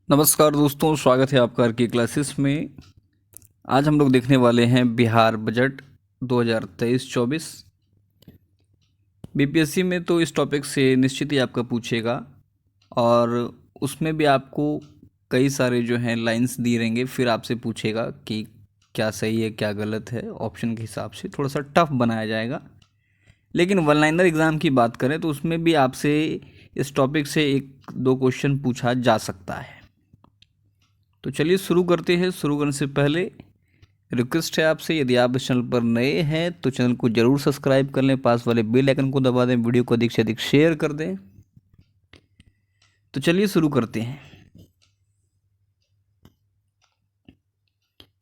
नमस्कार दोस्तों, स्वागत है आपका की क्लासेस में। आज हम लोग देखने वाले हैं बिहार बजट 2023-24। बीपीएससी में तो इस टॉपिक से निश्चित ही आपका पूछेगा और उसमें भी आपको कई सारे जो हैं लाइंस दी रहेंगे, फिर आपसे पूछेगा कि क्या सही है क्या गलत है। ऑप्शन के हिसाब से थोड़ा सा टफ बनाया जाएगा, लेकिन वन लाइनर एग्ज़ाम की बात करें तो उसमें भी आपसे इस टॉपिक से एक दो क्वेश्चन पूछा जा सकता है। तो चलिए शुरू करते हैं। शुरू करने से पहले रिक्वेस्ट है आपसे, यदि आप इस चैनल पर नए हैं तो चैनल को जरूर सब्सक्राइब कर लें, पास वाले बेल आइकन को दबा दें, वीडियो को अधिक से अधिक शेयर कर दें। तो चलिए शुरू करते हैं।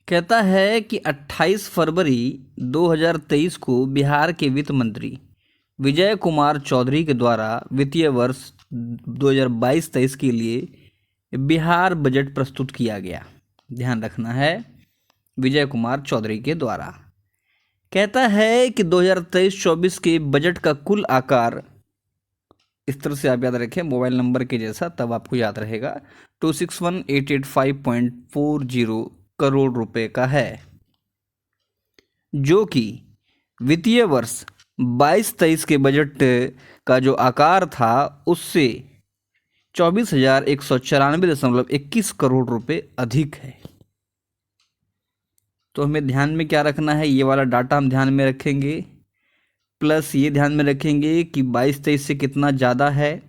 कहता है कि 28 फरवरी 2023 को बिहार के वित्त मंत्री विजय कुमार चौधरी के द्वारा वित्तीय वर्ष 2022-23 के लिए बिहार बजट प्रस्तुत किया गया। ध्यान रखना है, विजय कुमार चौधरी के द्वारा। कहता है कि 2023-24 के बजट का कुल आकार, इस तरह से आप याद रखें मोबाइल नंबर के जैसा, तब आपको याद रहेगा, 261,885.40 करोड़ रुपए का है, जो कि वित्तीय वर्ष 22-23 के बजट का जो आकार था उससे 24,194.21 करोड़ रुपए अधिक है। तो हमें ध्यान में क्या रखना है, ये वाला डाटा हम ध्यान में रखेंगे, प्लस ये ध्यान में रखेंगे कि 22-23 से कितना ज़्यादा है,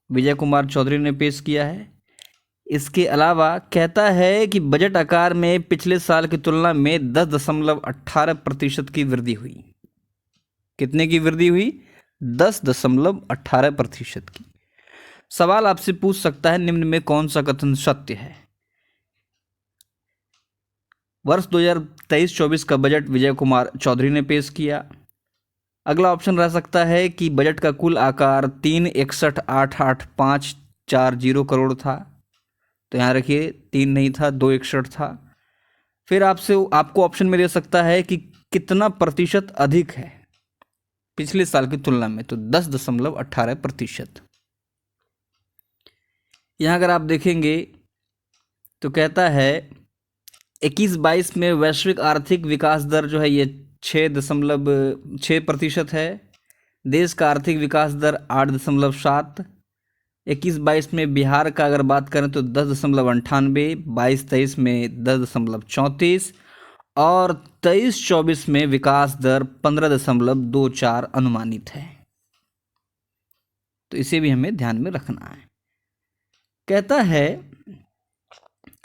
विजय कुमार चौधरी ने पेश किया है। इसके अलावा कहता है कि बजट आकार में पिछले साल की तुलना में 10.18% की वृद्धि हुई। कितने की वृद्धि हुई? 10.18% की। सवाल आपसे पूछ सकता है, निम्न में कौन सा कथन सत्य है? वर्ष 2023-24 का बजट विजय कुमार चौधरी ने पेश किया। अगला ऑप्शन रह सकता है कि बजट का कुल आकार 361,88,540 करोड़ था। तो यहाँ रखिए, 3 नहीं था, 261 था। फिर आपको ऑप्शन में दे सकता है कि कितना प्रतिशत अधिक है पिछले साल की तुलना में, तो 10.18%। यहाँ अगर आप देखेंगे तो कहता है 21-22 में वैश्विक आर्थिक विकास दर जो है ये 6.6% है। देश का आर्थिक विकास दर 8.7। 21-22 में बिहार का अगर बात करें तो 10.98, 22-23 में 10.34 और 23-24 में विकास दर 15.24 अनुमानित है। तो इसे भी हमें ध्यान में रखना है। कहता है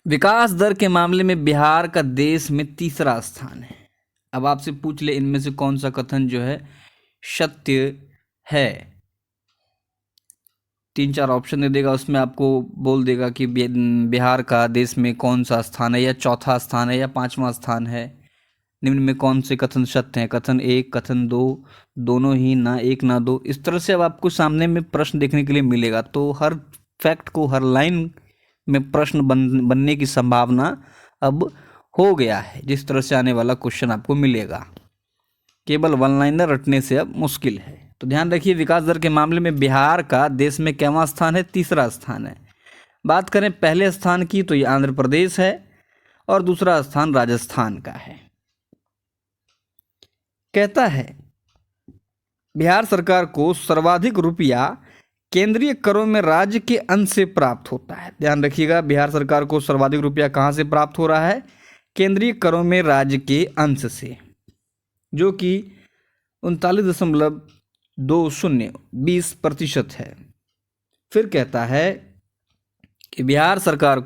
विकास दर के मामले में बिहार का देश में तीसरा स्थान है। अब आपसे पूछ ले इनमें से कौन सा कथन जो है सत्य है। 3-4 ऑप्शन दे देगा, उसमें आपको बोल देगा कि बिहार का देश में कौन सा स्थान है, या चौथा स्थान है या 5वां स्थान है। निम्न में कौन से कथन सत्य हैं? कथन 1, कथन 2, दोनों ही, ना एक ना दो। इस तरह से अब आपको सामने में प्रश्न देखने के लिए मिलेगा। तो हर फैक्ट को, हर लाइन में प्रश्न बनने की संभावना अब हो गया है। जिस तरह से आने वाला क्वेश्चन आपको मिलेगा, केवल वन लाइनर रटने से अब मुश्किल है। तो ध्यान रखिए, विकास दर के मामले में बिहार का देश में कैवां स्थान है? तीसरा स्थान है। बात करें पहले स्थान की तो ये आंध्र प्रदेश है और दूसरा स्थान राजस्थान का है। कहता है बिहार सरकार को सर्वाधिक रुपया केंद्रीय करों में राज्य के अंश से प्राप्त होता है। ध्यान रखिएगा, बिहार सरकार को सर्वाधिक रुपया कहां से प्राप्त हो रहा है? केंद्रीय करों में राज्य के अंश से, जो कि 39.20% है। फिर कहता है कि बिहार सरकार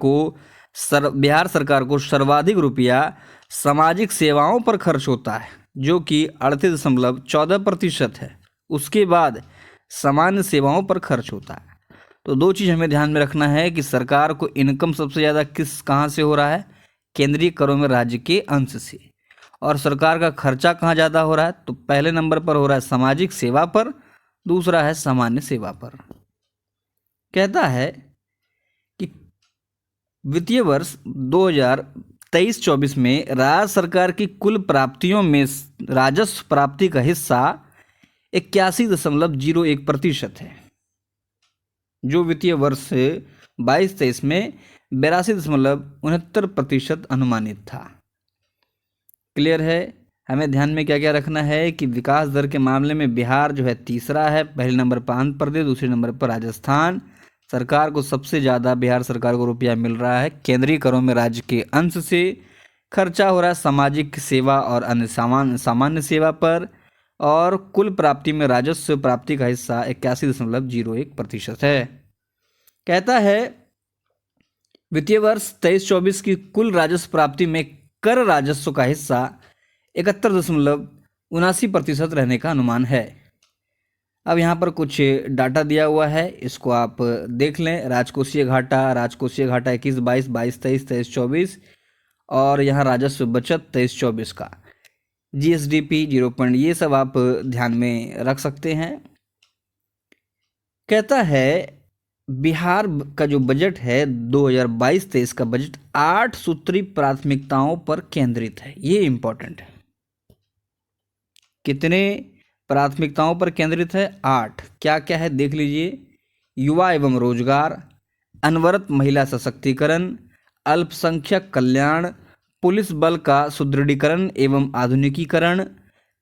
को सर्वाधिक रुपया सामाजिक सेवाओं पर खर्च होता है, जो कि 38.14% है। उसके बाद सामान्य सेवाओं पर खर्च होता है। तो दो चीज़ हमें ध्यान में रखना है कि सरकार को इनकम सबसे ज़्यादा कहाँ से हो रहा है? केंद्रीय करों में राज्य के अंश से। और सरकार का खर्चा कहाँ ज़्यादा हो रहा है? तो पहले नंबर पर हो रहा है सामाजिक सेवा पर, दूसरा है सामान्य सेवा पर। कहता है कि वित्तीय वर्ष 2023-24 में राज्य सरकार की कुल प्राप्तियों में राजस्व प्राप्ति का हिस्सा 81.01% है। जो वित्तीय वर्ष 22-23 में 82.69% अनुमानित था। क्लियर है। हमें ध्यान में क्या क्या रखना है कि विकास दर के मामले में बिहार जो है तीसरा है, पहले नंबर पर आंध्र प्रदेश, दूसरे नंबर पर राजस्थान। सरकार को सबसे ज़्यादा बिहार सरकार को रुपया मिल रहा है केंद्रीय करों में राज्य के अंश से। खर्चा हो रहा है सामाजिक सेवा और अन्य सामान्य सेवा पर, और कुल प्राप्ति में राजस्व प्राप्ति का हिस्सा 81.01% है। कहता है वित्तीय वर्ष 23-24 की कुल राजस्व प्राप्ति में कर राजस्व का हिस्सा 71.79% रहने का अनुमान है। अब यहाँ पर कुछ डाटा दिया हुआ है, इसको आप देख लें। राजकोषीय घाटा 21-22, 22-23, 23-24, और यहाँ राजस्व बचत 23-24 का, जीएसडीपी 0, ये सब आप ध्यान में रख सकते हैं। कहता है बिहार का जो बजट है 2022-23 का बजट 8 सूत्री प्राथमिकताओं पर केंद्रित है। ये इंपॉर्टेंट है। कितने प्राथमिकताओं पर केंद्रित है? 8। क्या क्या है देख लीजिए। युवा एवं रोजगार, अनवरत महिला सशक्तिकरण, अल्पसंख्यक कल्याण, पुलिस बल का सुदृढ़ीकरण एवं आधुनिकीकरण,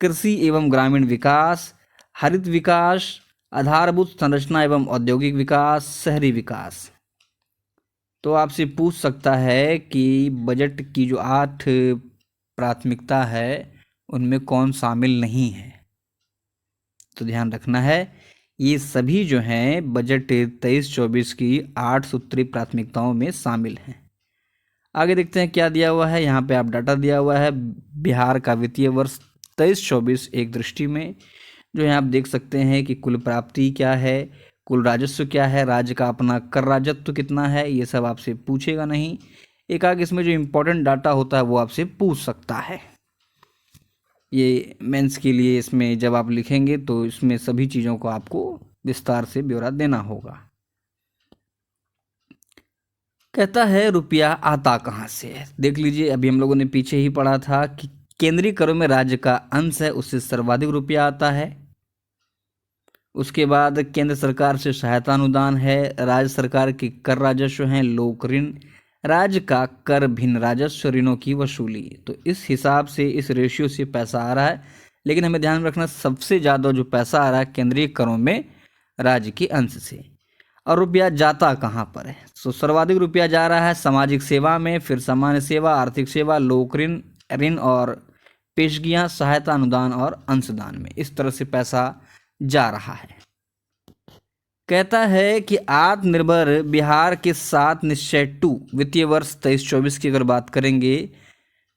कृषि एवं ग्रामीण विकास, हरित विकास, आधारभूत संरचना एवं औद्योगिक विकास, शहरी विकास। तो आपसे पूछ सकता है कि बजट की जो 8 प्राथमिकता है उनमें कौन शामिल नहीं है। तो ध्यान रखना है, ये सभी जो हैं बजट 23-24 की 8 सूत्री प्राथमिकताओं में शामिल हैं। आगे देखते हैं क्या दिया हुआ है। यहाँ पे आप डाटा दिया हुआ है बिहार का वित्तीय वर्ष 23-24 एक दृष्टि में, जो यहाँ आप देख सकते हैं कि कुल प्राप्ति क्या है, कुल राजस्व क्या है, राज्य का अपना कर राजस्व कितना है, ये सब आपसे पूछेगा नहीं। एक आगे इसमें जो इम्पोर्टेंट डाटा होता है वो आपसे पूछ सकता है। ये मेंस के लिए इसमें जब आप लिखेंगे तो इसमें सभी चीज़ों को आपको विस्तार से ब्यौरा देना होगा। कहता है रुपया आता कहाँ से है। देख लीजिए, अभी हम लोगों ने पीछे ही पढ़ा था कि केंद्रीय करों में राज्य का अंश है, उससे सर्वाधिक रुपया आता है। उसके बाद केंद्र सरकार से सहायता अनुदान है, राज्य सरकार के कर राजस्व हैं, लोक ऋण, राज्य का कर भिन्न राजस्व, ऋणों की वसूली। तो इस हिसाब से इस रेशियो से पैसा आ रहा है। लेकिन हमें ध्यान रखना सबसे ज़्यादा जो पैसा आ रहा है केंद्रीय करों में राज्य के अंश से। और रुपया जाता कहाँ पर है? तो सर्वाधिक रुपया जा रहा है सामाजिक सेवा में, फिर सामान्य सेवा, आर्थिक सेवा, लोक ऋण और पेशगियाँ, सहायता अनुदान और अंशदान में। इस तरह से पैसा जा रहा है। कहता है कि आत्मनिर्भर बिहार के 7 निश्चय 2 वित्तीय वर्ष 23-24 की अगर बात करेंगे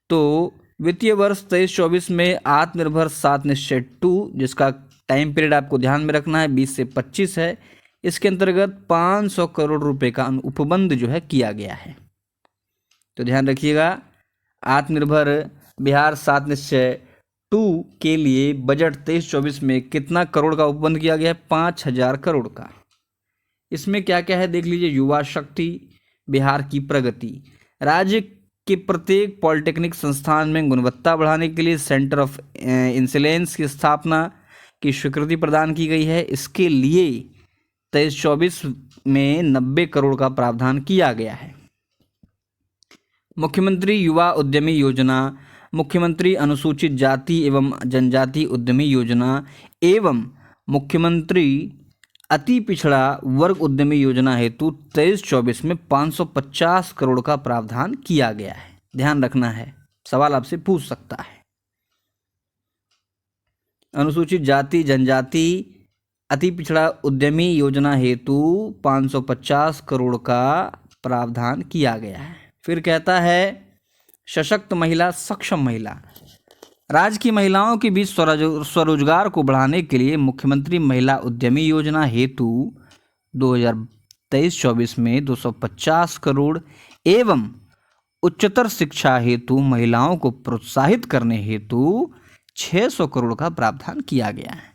तो वित्तीय वर्ष 23-24 में आत्मनिर्भर 7 निश्चय 2, जिसका टाइम पीरियड आपको ध्यान में रखना है 20 से 25 है, इसके अंतर्गत 500 करोड़ रुपए का उपबंध जो है किया गया है। तो ध्यान रखिएगा, आत्मनिर्भर बिहार 7 निश्चय 2 के लिए बजट 23-24 में कितना करोड़ का उपबंध किया गया है? 5000 करोड़ का। इसमें क्या क्या है देख लीजिए। युवा शक्ति, बिहार की प्रगति, राज्य के प्रत्येक पॉलिटेक्निक संस्थान में गुणवत्ता बढ़ाने के लिए सेंटर ऑफ एक्सीलेंस की स्थापना की स्वीकृति प्रदान की गई है। इसके लिए 23-24 में 90 करोड़ का प्रावधान किया गया है। मुख्यमंत्री युवा उद्यमी योजना, मुख्यमंत्री अनुसूचित जाति एवं जनजाति उद्यमी योजना एवं मुख्यमंत्री अति पिछड़ा वर्ग उद्यमी योजना हेतु 23-24 में 550 करोड़ का प्रावधान किया गया है। ध्यान रखना है, सवाल आपसे पूछ सकता है। अनुसूचित जाति जनजाति अति पिछड़ा उद्यमी योजना हेतु 550 करोड़ का प्रावधान किया गया है। फिर कहता है सशक्त महिला, सक्षम महिला, राज्य की महिलाओं के बीच स्वरोजगार को बढ़ाने के लिए मुख्यमंत्री महिला उद्यमी योजना हेतु 2023-24 में 250 करोड़ एवं उच्चतर शिक्षा हेतु महिलाओं को प्रोत्साहित करने हेतु 600 करोड़ का प्रावधान किया गया है।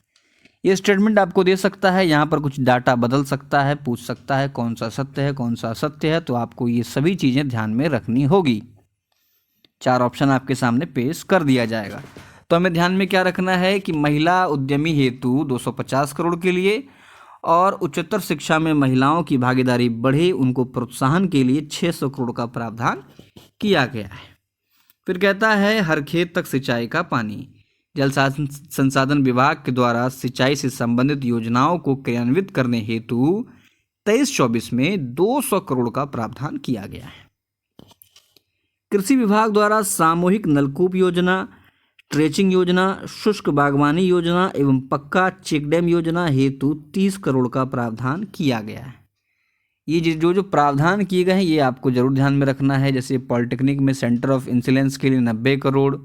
ये स्टेटमेंट आपको दे सकता है, यहाँ पर कुछ डाटा बदल सकता है, पूछ सकता है कौन सा सत्य है कौन सा असत्य है। तो आपको ये सभी चीज़ें ध्यान में रखनी होगी। 4 ऑप्शन आपके सामने पेश कर दिया जाएगा। तो हमें ध्यान में क्या रखना है कि महिला उद्यमी हेतु 250 करोड़ के लिए और उच्चतर शिक्षा में महिलाओं की भागीदारी बढ़े, उनको प्रोत्साहन के लिए 600 करोड़ का प्रावधान किया गया है। फिर कहता है हर खेत तक सिंचाई का पानी। जल संसाधन विभाग के द्वारा सिंचाई से संबंधित योजनाओं को क्रियान्वित करने हेतु 23-24 में 200 करोड़ का प्रावधान किया गया है। कृषि विभाग द्वारा सामूहिक नलकूप योजना, ट्रेचिंग योजना, शुष्क बागवानी योजना एवं पक्का चेकडैम योजना हेतु 30 करोड़ का प्रावधान किया गया है। ये जो प्रावधान किए गए हैं ये आपको जरूर ध्यान में रखना है। जैसे पॉलिटेक्निक में सेंटर ऑफ एक्सीलेंस के लिए 90 करोड़,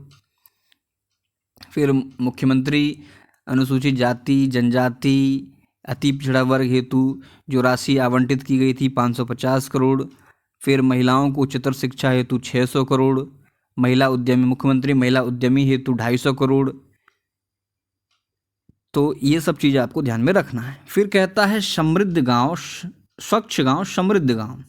फिर मुख्यमंत्री अनुसूचित जाति जनजाति अति पिछड़ा वर्ग हेतु जो राशि आवंटित की गई थी 550 करोड़, फिर महिलाओं को उच्चतर शिक्षा हेतु 600 करोड़, महिला उद्यमी मुख्यमंत्री महिला उद्यमी हेतु 250 करोड़। तो ये सब चीज़ आपको ध्यान में रखना है। फिर कहता है समृद्ध गांव, स्वच्छ गांव, समृद्ध गांव।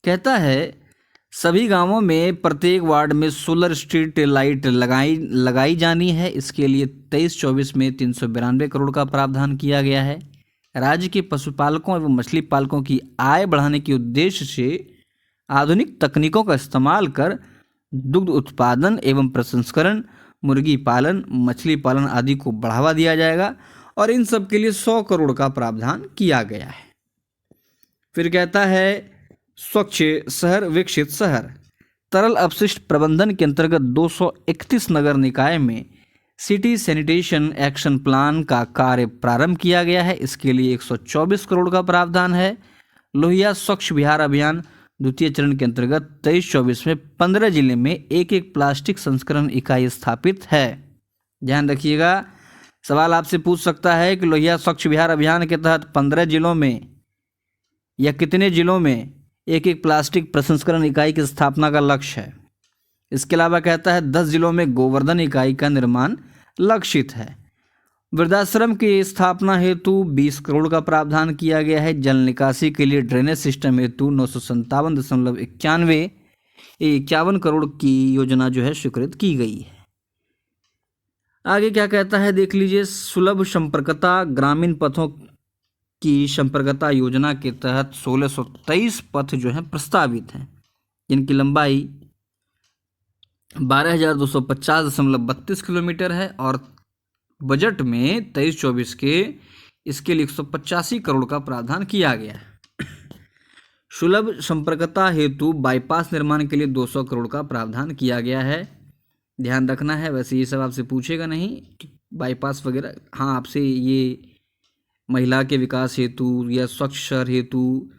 कहता है सभी गांवों में प्रत्येक वार्ड में सोलर स्ट्रीट लाइट लगाई जानी है। इसके लिए 23-24 में 392 करोड़ का प्रावधान किया गया है। राज्य के पशुपालकों एवं मछली पालकों की आय बढ़ाने के उद्देश्य से आधुनिक तकनीकों का इस्तेमाल कर दुग्ध उत्पादन एवं प्रसंस्करण, मुर्गी पालन, मछली पालन आदि को बढ़ावा दिया जाएगा और इन सब के लिए 100 करोड़ का प्रावधान किया गया है। फिर कहता है स्वच्छ शहर विकसित शहर। तरल अपशिष्ट प्रबंधन के अंतर्गत 231 नगर निकाय में सिटी सैनिटेशन एक्शन प्लान का कार्य प्रारंभ किया गया है। इसके लिए 124 करोड़ का प्रावधान है। लोहिया स्वच्छ बिहार अभियान द्वितीय चरण के अंतर्गत 23-24 में 15 जिले में एक प्लास्टिक संस्करण इकाई स्थापित है। ध्यान रखिएगा, सवाल आपसे पूछ सकता है कि लोहिया स्वच्छ बिहार अभियान के तहत 15 जिलों में या कितने जिलों में एक प्लास्टिक प्रसंस्करण इकाई की स्थापना का लक्ष्य है। इसके अलावा कहता है 10 जिलों में गोवर्धन इकाई का निर्माण लक्षित है। वृद्धाश्रम की स्थापना हेतु 20 करोड़ का प्रावधान किया गया है। जल निकासी के लिए ड्रेनेज सिस्टम हेतु 957.51 करोड़ की योजना जो है स्वीकृत की गई है। आगे क्या कहता है देख लीजिए। सुलभ संपर्कता ग्रामीण पथों की संपर्कता योजना के तहत 1623 पथ जो है प्रस्तावित हैं, जिनकी लंबाई 12,250.32 किलोमीटर है और बजट में 23-24 के इसके लिए 185 करोड़ का प्रावधान किया गया है। सुलभ संपर्कता हेतु बाईपास निर्माण के लिए 200 करोड़ का प्रावधान किया गया है। ध्यान रखना है, वैसे ये सब आपसे पूछेगा नहीं कि बाईपास वगैरह। हाँ, आपसे ये महिला के विकास हेतु या स्वच्छ शहर हेतु,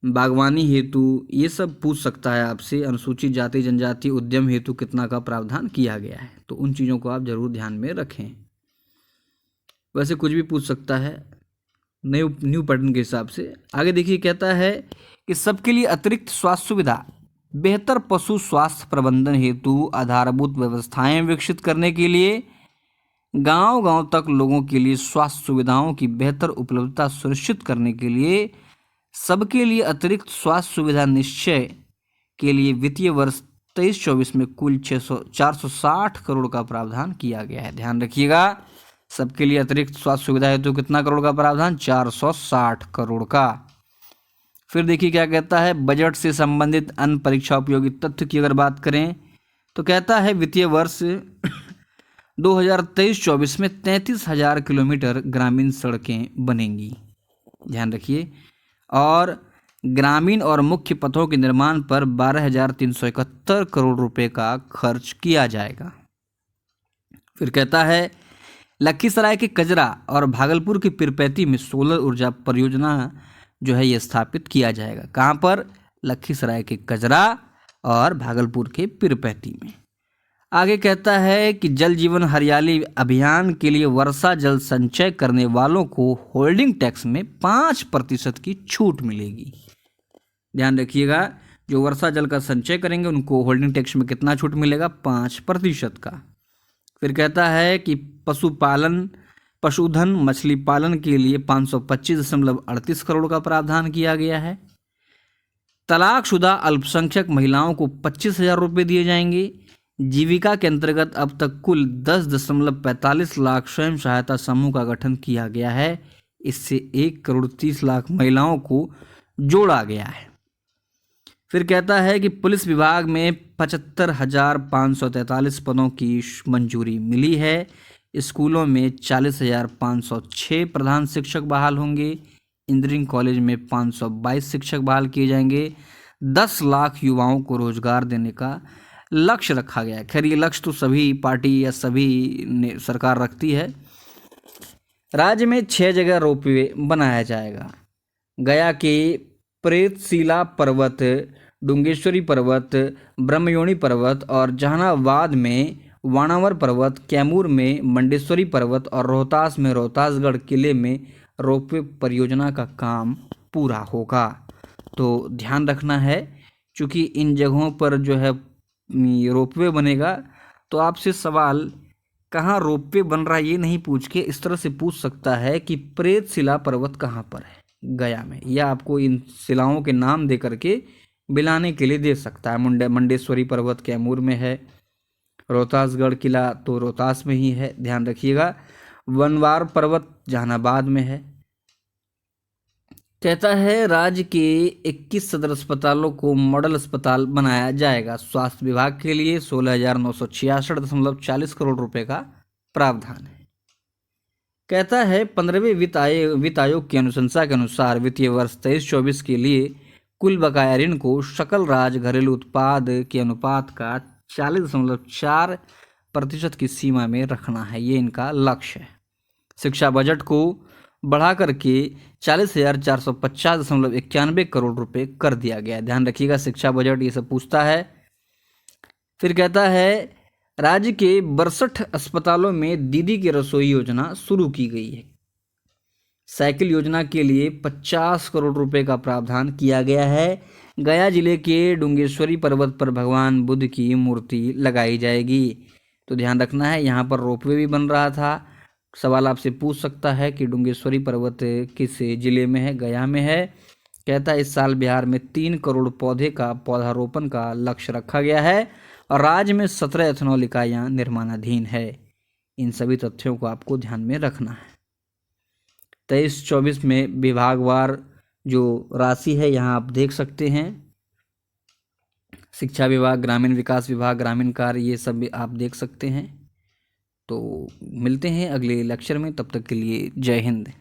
बागवानी हेतु ये सब पूछ सकता है आपसे। अनुसूचित जाति जनजाति उद्यम हेतु कितना का प्रावधान किया गया है, तो उन चीज़ों को आप जरूर ध्यान में रखें। वैसे कुछ भी पूछ सकता है न्यू पैटर्न के हिसाब से। आगे देखिए, कहता है कि सबके लिए अतिरिक्त स्वास्थ्य सुविधा, बेहतर पशु स्वास्थ्य प्रबंधन हेतु आधारभूत व्यवस्थाएं विकसित करने के लिए गांव-गांव तक लोगों के लिए स्वास्थ्य सुविधाओं की बेहतर उपलब्धता सुनिश्चित करने के लिए सबके लिए अतिरिक्त स्वास्थ्य सुविधा निश्चय के लिए वित्तीय वर्ष 23-24 में कुल 460 करोड़ का प्रावधान किया गया है। ध्यान रखिएगा, सबके लिए अतिरिक्त स्वास्थ्य सुविधा है तो कितना करोड़ का प्रावधान? 460 करोड़ का। फिर देखिए क्या कहता है। बजट से संबंधित अन्य परीक्षा उपयोगी तथ्य की अगर बात करें तो कहता है वित्तीय वर्ष 2023-24 में 33,000 किलोमीटर ग्रामीण सड़कें बनेंगी। ध्यान रखिए, और ग्रामीण और मुख्य पथों के निर्माण पर 12,371 करोड़ रुपए का खर्च किया जाएगा। फिर कहता है लखीसराय के कजरा और भागलपुर के पीरपैंती में सोलर ऊर्जा परियोजना जो है ये स्थापित किया जाएगा। कहाँ पर? लखीसराय के कजरा और भागलपुर के पीरपैंती में। आगे कहता है कि जल जीवन हरियाली अभियान के लिए वर्षा जल संचय करने वालों को होल्डिंग टैक्स में 5% की छूट मिलेगी। ध्यान रखिएगा, जो वर्षा जल का संचय करेंगे उनको होल्डिंग टैक्स में कितना छूट मिलेगा? 5% का। फिर कहता है कि पशुधन मछली पालन के लिए 525.38 करोड़ का प्रावधान किया गया है। तलाकशुदा अल्पसंख्यक महिलाओं को 25,000 रुपये दिए जाएंगे। जीविका के अंतर्गत अब तक कुल 10.45 लाख स्वयं सहायता समूह का गठन किया गया है। इससे 1,30,00,000 महिलाओं को जोड़ा गया है। फिर कहता है कि पुलिस विभाग में 75,543 पदों की मंजूरी मिली है। स्कूलों में 40,506 प्रधान शिक्षक बहाल होंगे। इंजीनियरिंग कॉलेज में 522 शिक्षक बहाल किए जाएंगे। 10 लाख युवाओं को रोजगार देने का लक्ष्य रखा गया है। खैर ये लक्ष्य तो सभी पार्टी या सभी सरकार रखती है। राज्य में 6 जगह रोपवे बनाया जाएगा। गया के प्रेतशिला पर्वत, डुंगेश्वरी पर्वत, ब्रह्मयोनी पर्वत और जहानाबाद में वाणावर पर्वत, कैमूर में मंडेश्वरी पर्वत और रोहतास में रोहतासगढ़ किले में रोपवे परियोजना का काम पूरा होगा। तो ध्यान रखना है, क्योंकि इन जगहों पर जो है रोपवे बनेगा तो आपसे सवाल कहाँ रोपवे बन रहा है ये नहीं पूछ के इस तरह से पूछ सकता है कि प्रेतशिला पर्वत कहाँ पर है, गया में, या आपको इन शिलाओं के नाम दे करके बिलाने के लिए दे सकता है। मंडेश्वरी पर्वत कैमूर में है, रोहतासगढ़ किला तो रोहतास में ही है, ध्यान रखिएगा। वनवार पर्वत जहानाबाद में है। कहता है राज्य के 21 सदर अस्पतालों को मॉडल अस्पताल बनाया जाएगा। स्वास्थ्य विभाग के लिए 16,966.40 करोड़ रुपए का प्रावधान है। कहता है 15वें वित्त आयोग की अनुशंसा के अनुसार वित्तीय वर्ष 23-24 के लिए कुल बकाया ऋण को सकल राज्य घरेलू उत्पाद के अनुपात का 40.4% की सीमा में रखना है, ये इनका लक्ष्य है। शिक्षा बजट को बढ़ा करके 40,450.91 करोड़ रुपए कर दिया गया। ध्यान रखिएगा, शिक्षा बजट ये सब पूछता है। फिर कहता है राज्य के 62 अस्पतालों में दीदी की रसोई योजना शुरू की गई है। साइकिल योजना के लिए 50 करोड़ रुपए का प्रावधान किया गया है। गया जिले के डुंगेश्वरी पर्वत पर भगवान बुद्ध की मूर्ति लगाई जाएगी। तो ध्यान रखना है, यहाँ पर रोपवे भी बन रहा था। सवाल आपसे पूछ सकता है कि डुंगेश्वरी पर्वत किस जिले में है, गया में है। कहता है इस साल बिहार में 3 करोड़ पौधे का पौधारोपण का लक्ष्य रखा गया है और राज्य में 17 एथेनॉल इकाइयाँ निर्माणाधीन है। इन सभी तथ्यों को आपको ध्यान में रखना है। 23-24 में विभागवार जो राशि है यहाँ आप देख सकते हैं। शिक्षा विभाग, ग्रामीण विकास विभाग, ग्रामीण कार्य, ये सब आप देख सकते हैं। तो मिलते हैं अगले लेक्चर में, तब तक के लिए जय हिंद।